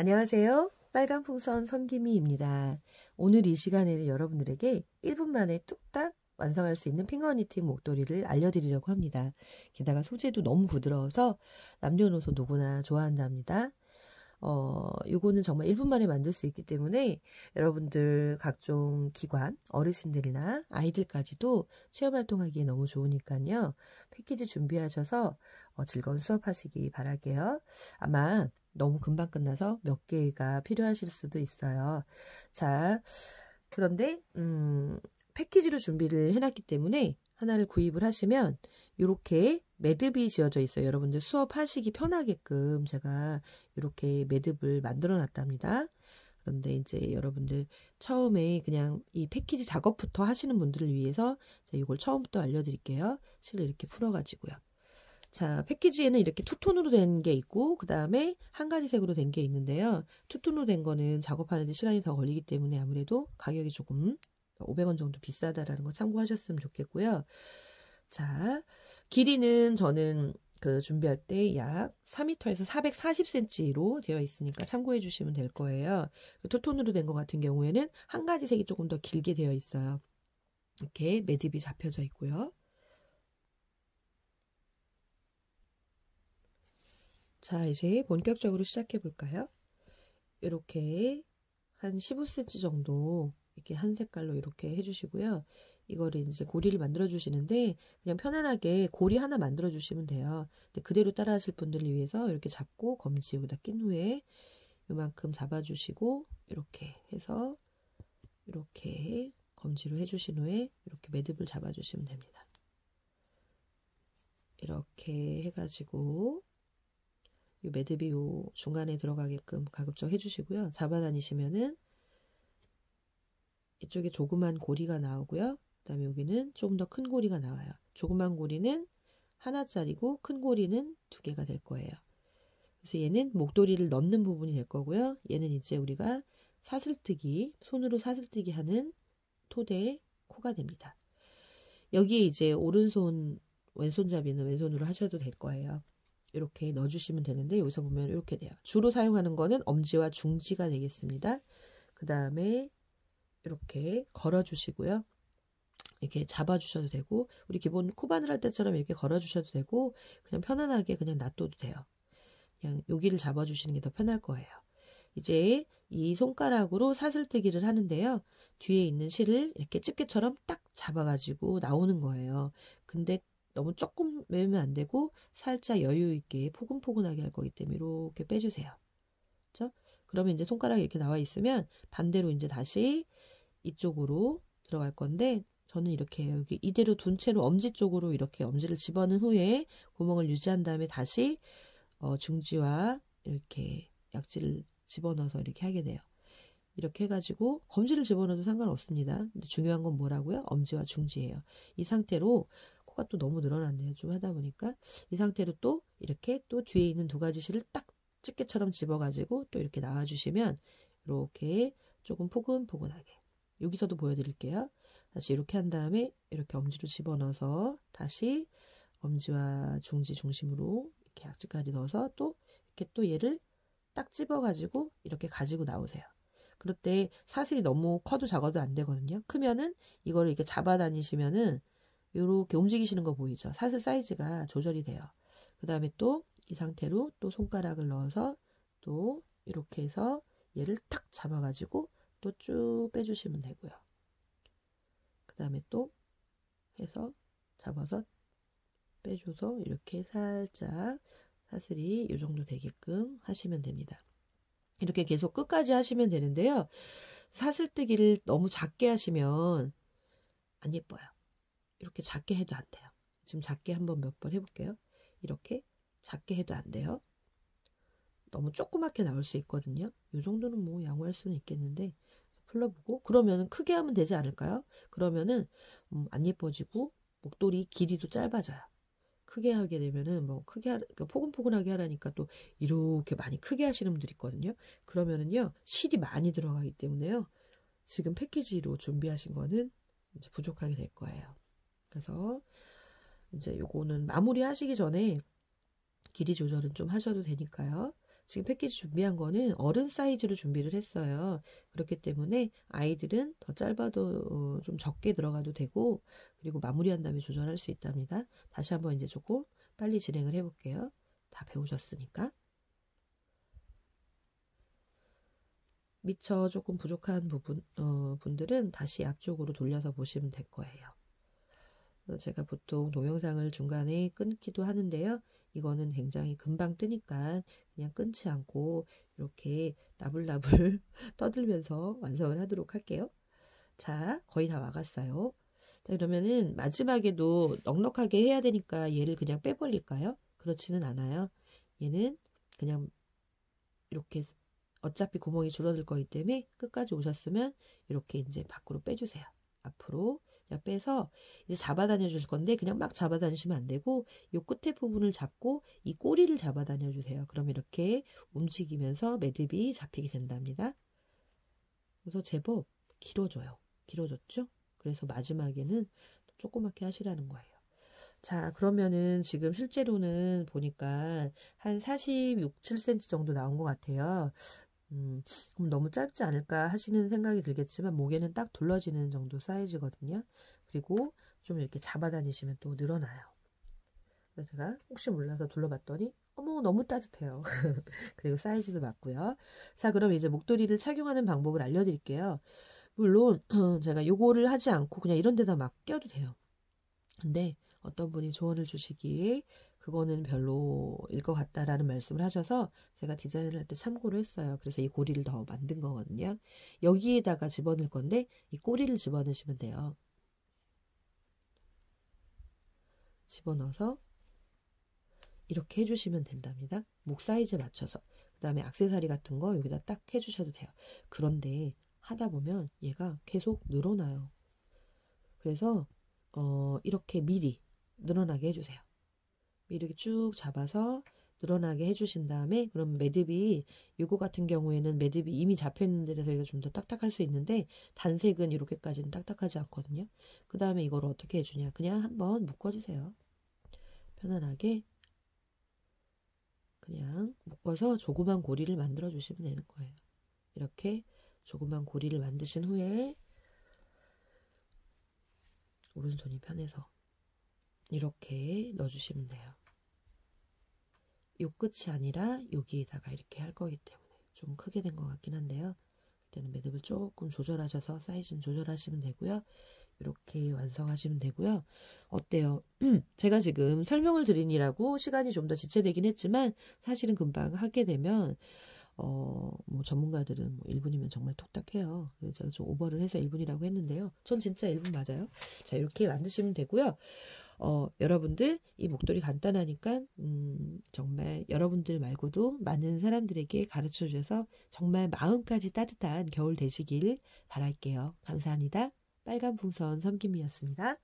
안녕하세요. 빨간 풍선 선기미입니다. 오늘 이 시간에는 여러분들에게 1분 만에 뚝딱 완성할 수 있는 핑거 니팅 목도리를 알려드리려고 합니다. 게다가 소재도 너무 부드러워서 남녀노소 누구나 좋아한답니다. 요거는 정말 1분 만에 만들 수 있기 때문에 여러분들 각종 기관, 어르신들이나 아이들까지도 체험활동하기에 너무 좋으니까요. 패키지 준비하셔서 즐거운 수업하시기 바랄게요. 아마 너무 금방 끝나서 몇 개가 필요하실 수도 있어요. 자, 그런데 패키지로 준비를 해놨기 때문에 하나를 구입을 하시면 이렇게 매듭이 지어져 있어요. 여러분들 수업하시기 편하게끔 제가 이렇게 매듭을 만들어 놨답니다. 그런데 이제 여러분들 처음에 그냥 이 패키지 작업부터 하시는 분들을 위해서 제가 이걸 처음부터 알려드릴게요. 실을 이렇게 풀어가지고요. 자, 패키지에는 이렇게 투톤으로 된 게 있고 그 다음에 한 가지 색으로 된 게 있는데요. 투톤으로 된 거는 작업하는데 시간이 더 걸리기 때문에 아무래도 가격이 조금 500원 정도 비싸다라는 거 참고하셨으면 좋겠고요. 자, 길이는 저는 준비할 때 약 4m에서 440cm로 되어 있으니까 참고해 주시면 될 거예요. 투톤으로 된 것 같은 경우에는 한 가지 색이 조금 더 길게 되어 있어요. 이렇게 매듭이 잡혀져 있고요. 자, 이제 본격적으로 시작해 볼까요? 이렇게 한 15cm 정도 이렇게 한 색깔로 이렇게 해주시고요. 이거를 이제 고리를 만들어 주시는데 그냥 편안하게 고리 하나 만들어 주시면 돼요. 근데 그대로 따라 하실 분들을 위해서 이렇게 잡고 검지 여기다 낀 후에 이만큼 잡아 주시고 이렇게 해서 이렇게 검지로 해주신 후에 이렇게 매듭을 잡아 주시면 됩니다. 이렇게 해가지고 이 매듭이 요 중간에 들어가게끔 가급적 해주시고요. 잡아 다니시면은 이쪽에 조그만 고리가 나오고요. 그 다음에 여기는 조금 더 큰 고리가 나와요. 조그만 고리는 하나짜리고 큰 고리는 2개가 될 거예요. 그래서 얘는 목도리를 넣는 부분이 될 거고요. 얘는 이제 우리가 사슬뜨기, 손으로 사슬뜨기 하는 토대 코가 됩니다. 여기에 이제 오른손, 왼손잡이는 왼손으로 하셔도 될 거예요. 이렇게 넣어주시면 되는데 여기서 보면 이렇게 돼요. 주로 사용하는 거는 엄지와 중지가 되겠습니다. 그 다음에 이렇게 걸어주시고요. 이렇게 잡아주셔도 되고 우리 기본 코바늘 할 때처럼 이렇게 걸어주셔도 되고 그냥 편안하게 그냥 놔둬도 돼요. 그냥 여기를 잡아주시는 게 더 편할 거예요. 이제 이 손가락으로 사슬뜨기를 하는데요. 뒤에 있는 실을 이렇게 집게처럼 딱 잡아가지고 나오는 거예요. 근데 너무 조금 매면 안 되고 살짝 여유 있게 포근포근하게 할 거기 때문에 이렇게 빼주세요. 그렇죠? 그러면 이제 손가락이 이렇게 나와 있으면 반대로 이제 다시 이쪽으로 들어갈 건데 저는 이렇게 여기 이대로 둔 채로 엄지 쪽으로 이렇게 엄지를 집어넣은 후에 구멍을 유지한 다음에 다시 중지와 이렇게 약지를 집어넣어서 이렇게 하게 돼요. 이렇게 해가지고 검지를 집어넣어도 상관없습니다. 근데 중요한 건 뭐라고요? 엄지와 중지예요. 이 상태로 코가 또 너무 늘어났네요. 좀 하다 보니까 이 상태로 또 이렇게 또 뒤에 있는 2가지 실을 딱 집게처럼 집어가지고 또 이렇게 나와주시면 이렇게 조금 포근포근하게 여기서도 보여드릴게요. 다시 이렇게 한 다음에 이렇게 엄지로 집어넣어서 다시 엄지와 중지 중심으로 이렇게 약지까지 넣어서 또 이렇게 또 얘를 딱 집어가지고 이렇게 가지고 나오세요. 그럴 때 사슬이 너무 커도 작아도 안 되거든요. 크면은 이거를 이렇게 잡아 다니시면은 이렇게 움직이시는 거 보이죠? 사슬 사이즈가 조절이 돼요. 그 다음에 또 이 상태로 또 손가락을 넣어서 또 이렇게 해서 얘를 탁 잡아가지고 또 쭉 빼주시면 되고요. 그 다음에 또 해서 잡아서 빼줘서 이렇게 살짝 사슬이 이 정도 되게끔 하시면 됩니다. 이렇게 계속 끝까지 하시면 되는데요. 사슬뜨기를 너무 작게 하시면 안 예뻐요. 이렇게 작게 해도 안 돼요. 지금 작게 한번 몇 번 해볼게요. 이렇게 작게 해도 안 돼요. 너무 조그맣게 나올 수 있거든요. 이 정도는 뭐 양호할 수는 있겠는데 풀러보고 그러면은 크게 하면 되지 않을까요? 그러면은 안 예뻐지고 목도리 길이도 짧아져요. 크게 하게 되면은 뭐 그러니까 포근포근하게 하라니까 또 이렇게 많이 크게 하시는 분들 있거든요. 그러면은요 실이 많이 들어가기 때문에요. 지금 패키지로 준비하신 거는 이제 부족하게 될 거예요. 그래서 이제 요거는 마무리 하시기 전에 길이 조절은 좀 하셔도 되니까요. 지금 패키지 준비한 거는 어른 사이즈로 준비를 했어요. 그렇기 때문에 아이들은 더 짧아도 좀 적게 들어가도 되고, 그리고 마무리한 다음에 조절할 수 있답니다. 다시 한번 이제 조금 빨리 진행을 해볼게요. 다 배우셨으니까. 미처 조금 부족한 분들은 다시 앞쪽으로 돌려서 보시면 될 거예요. 제가 보통 동영상을 중간에 끊기도 하는데요. 이거는 굉장히 금방 뜨니까 그냥 끊지 않고 이렇게 나불나불 떠들면서 완성을 하도록 할게요. 자, 거의 다 와갔어요. 자, 그러면은 마지막에도 넉넉하게 해야 되니까 얘를 그냥 빼버릴까요? 그렇지는 않아요. 얘는 그냥 이렇게 어차피 구멍이 줄어들 거기 때문에 끝까지 오셨으면 이렇게 이제 밖으로 빼주세요. 앞으로 그냥 빼서 이제 잡아다녀 줄 건데 그냥 막 잡아다니시면 안 되고 이 끝에 부분을 잡고 이 꼬리를 잡아다녀 주세요. 그럼 이렇게 움직이면서 매듭이 잡히게 된답니다. 그래서 제법 길어져요. 길어졌죠? 그래서 마지막에는 조그맣게 하시라는 거예요. 자, 그러면은 지금 실제로는 보니까 한 46, 7cm 정도 나온 것 같아요. 그럼 너무 짧지 않을까 하시는 생각이 들겠지만 목에는 딱 둘러지는 정도 사이즈거든요. 그리고 좀 이렇게 잡아다니시면 또 늘어나요. 그래서 제가 혹시 몰라서 둘러봤더니 어머 너무 따뜻해요. 그리고 사이즈도 맞고요. 자, 그럼 이제 목도리를 착용하는 방법을 알려드릴게요. 물론 제가 요거를 하지 않고 그냥 이런 데다 막 껴도 돼요. 근데 어떤 분이 조언을 주시기에 그거는 별로일 것 같다라는 말씀을 하셔서 제가 디자인을 할 때 참고를 했어요. 그래서 이 고리를 더 만든 거거든요. 여기에다가 집어넣을 건데 이 꼬리를 집어넣으시면 돼요. 집어넣어서 이렇게 해주시면 된답니다. 목 사이즈에 맞춰서. 그 다음에 액세서리 같은 거 여기다 딱 해주셔도 돼요. 그런데 하다 보면 얘가 계속 늘어나요. 그래서 이렇게 미리 늘어나게 해주세요. 이렇게 쭉 잡아서 늘어나게 해주신 다음에 그럼 매듭이 요거 같은 경우에는 매듭이 이미 잡혀있는 데라서 이거 좀 더 딱딱할 수 있는데 단색은 이렇게까지는 딱딱하지 않거든요. 그 다음에 이걸 어떻게 해주냐 그냥 한번 묶어주세요. 편안하게 그냥 묶어서 조그만 고리를 만들어 주시면 되는 거예요. 이렇게 조그만 고리를 만드신 후에 오른손이 편해서 이렇게 넣어주시면 돼요. 요 끝이 아니라 여기에다가 이렇게 할 거기 때문에 좀 크게 된 것 같긴 한데요. 그때는 매듭을 조금 조절하셔서 사이즈는 조절하시면 되고요. 이렇게 완성하시면 되고요. 어때요? 제가 지금 설명을 드리느라고 시간이 좀 더 지체되긴 했지만 사실은 금방 하게 되면 뭐 전문가들은 뭐 1분이면 정말 톡딱해요. 그래서 제가 좀 오버를 해서 1분이라고 했는데요. 전 진짜 1분 맞아요. 자, 이렇게 만드시면 되고요. 여러분들 이 목도리 간단하니까 정말 여러분들 말고도 많은 사람들에게 가르쳐 주셔서 정말 마음까지 따뜻한 겨울 되시길 바랄게요. 감사합니다. 빨간 풍선 섬김이었습니다.